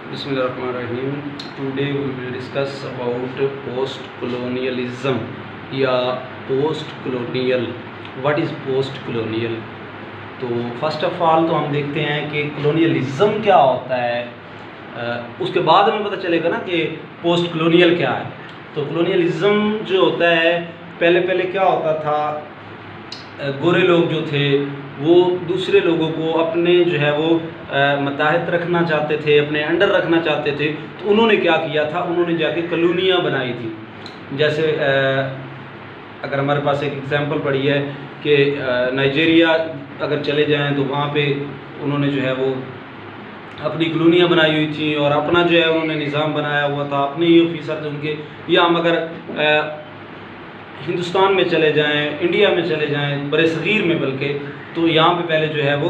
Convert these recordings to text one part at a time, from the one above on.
Bismillahirrahmanirrahim. Today we will discuss about post-colonialism या post-colonial. What is post-colonial? तो first of all तो हम देखते हैं कि colonialism क्या होता है, उसके बाद हमें पता चलेगा ना कि पोस्ट कलोनियल क्या है। तो कलोनियलिज्म जो होता है, पहले क्या होता था, गोरे लोग जो थे वो दूसरे लोगों को अपने जो है वो मतहत रखना चाहते थे, अपने अंडर रखना चाहते थे। तो उन्होंने क्या किया था, उन्होंने जाके कॉलोनियाँ बनाई थी। जैसे अगर हमारे पास एक एग्जांपल पड़ी है कि नाइजीरिया अगर चले जाएं तो वहाँ पे उन्होंने जो है वो अपनी कॉलोनियाँ बनाई हुई थी और अपना जो है उन्होंने निज़ाम बनाया हुआ था, अपने ही ऑफिसर थे उनके। या हम अगर हिंदुस्तान में चले जाएं, इंडिया में चले जाएं, बड़े सगीर में, बल्कि तो यहाँ पे पहले जो है वो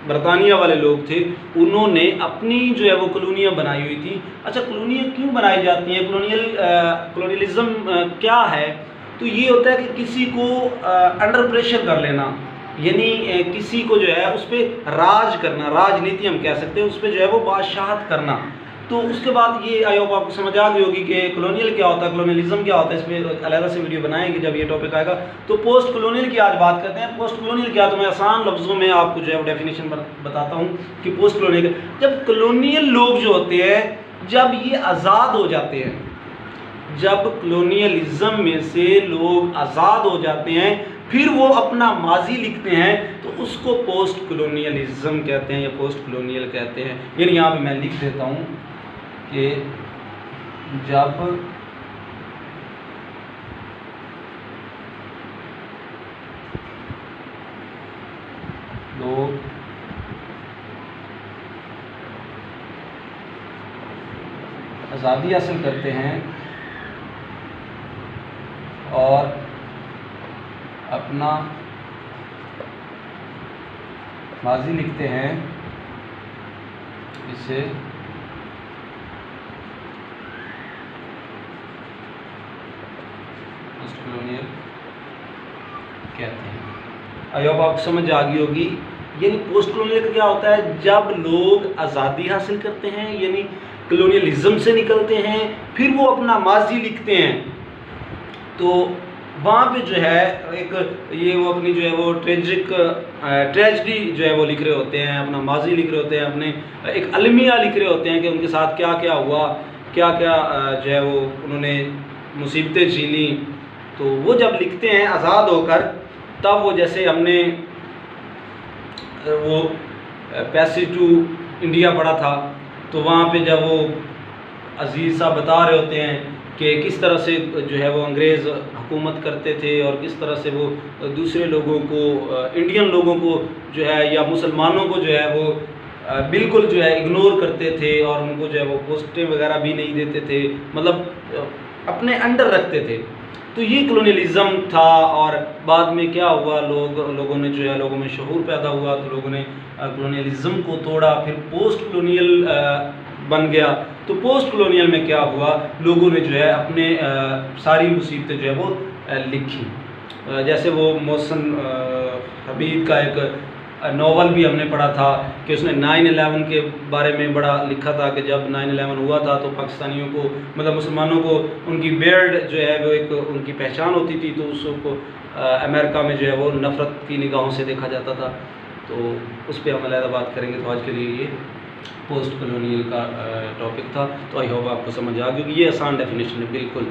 बरतानिया वाले लोग थे, उन्होंने अपनी जो है वो कॉलोनियाँ बनाई हुई थी। अच्छा, कॉलोनियाँ क्यों बनाई जाती हैं, कॉलोनियलिज्म क्या है? तो ये होता है कि किसी को अंडर प्रेशर कर लेना, यानी किसी को जो है उस पर राज करना, राजनीति हम कह सकते हैं, उस पर जो है वो बादशाहत करना। तो उसके बाद ये आई होप आपको समझ आ गई होगी कि कॉलोनियल क्या होता है, कॉलोनियलिज्म क्या होता है। इस पर अलग से वीडियो बनाएंगे जब ये टॉपिक आएगा। तो पोस्ट कॉलोनियल की आज बात करते हैं। पोस्ट कॉलोनियल क्या, तो मैं आसान लफ्ज़ों में आपको जो है वो डेफिनेशन बताता हूँ कि पोस्ट कॉलोनियल, जब कॉलोनियल लोग जो होते हैं, जब ये आज़ाद हो जाते हैं, जब कॉलोनियलिज्म में से लोग आज़ाद हो जाते हैं, फिर वो अपना माजी लिखते हैं, तो उसको पोस्ट कॉलोनियलिज्म कहते हैं या पोस्ट कॉलोनियल कहते हैं। यानी यहाँ पे मैं लिख देता हूँ कि जब लोग आज़ादी हासिल करते हैं और अपना माजी लिखते हैं, इसे पोस्ट कॉलोनियल कहते हैं। आई होप आपको समझ आ गई होगी। यानी पोस्ट कॉलोनियल क्या होता है, जब लोग आज़ादी हासिल करते हैं, यानी कॉलोनियलिज्म से निकलते हैं, फिर वो अपना माजी लिखते हैं, तो वहाँ पे जो है एक ये वो अपनी जो है वो ट्रेजिडी जो है वो लिख रहे होते हैं, अपना माजी लिख रहे होते हैं, अपने एक अलमिया लिख रहे होते हैं कि उनके साथ क्या क्या हुआ, क्या क्या जो है वो उन्होंने मुसीबतें झेली। तो वो जब लिखते हैं आज़ाद होकर, तब वो जैसे हमने वो पैसेज टू इंडिया पढ़ा था, तो वहाँ पे जब वो अजीज़ साहब बता रहे होते हैं कि किस तरह से जो है वो अंग्रेज़ हुकूमत करते थे और किस तरह से वो दूसरे लोगों को, इंडियन लोगों को जो है या मुसलमानों को जो है वो बिल्कुल जो है इग्नोर करते थे और उनको जो है वो पोस्टें वगैरह भी नहीं देते थे, मतलब अपने अंडर रखते थे। तो ये कॉलोनियलिज्म था। और बाद में क्या हुआ, लोगों ने जो है, लोगों में शऊर पैदा हुआ, तो लोगों ने कॉलोनियलिज्म को तोड़ा, फिर पोस्ट कॉलोनियल बन गया। तो पोस्ट कॉलोनियल में क्या हुआ, लोगों ने जो है अपने सारी मुसीबतें जो है वो लिखी। जैसे वो मोहसिन हबीब का एक नॉवल भी हमने पढ़ा था कि उसने 9/11 के बारे में बड़ा लिखा था कि जब 9/11 हुआ था तो पाकिस्तानियों को, मतलब मुसलमानों को, उनकी बियर्ड जो है वो एक उनकी पहचान होती थी, तो उसको अमेरिका में जो है वो नफ़रत की निगाहों से देखा जाता था। तो उस पर हम अलग बात करेंगे। तो आज के लिए ये पोस्ट कॉलोनियल का टॉपिक था। तो आई होप आपको समझ आ गई। ये आसान डेफिनेशन है बिल्कुल।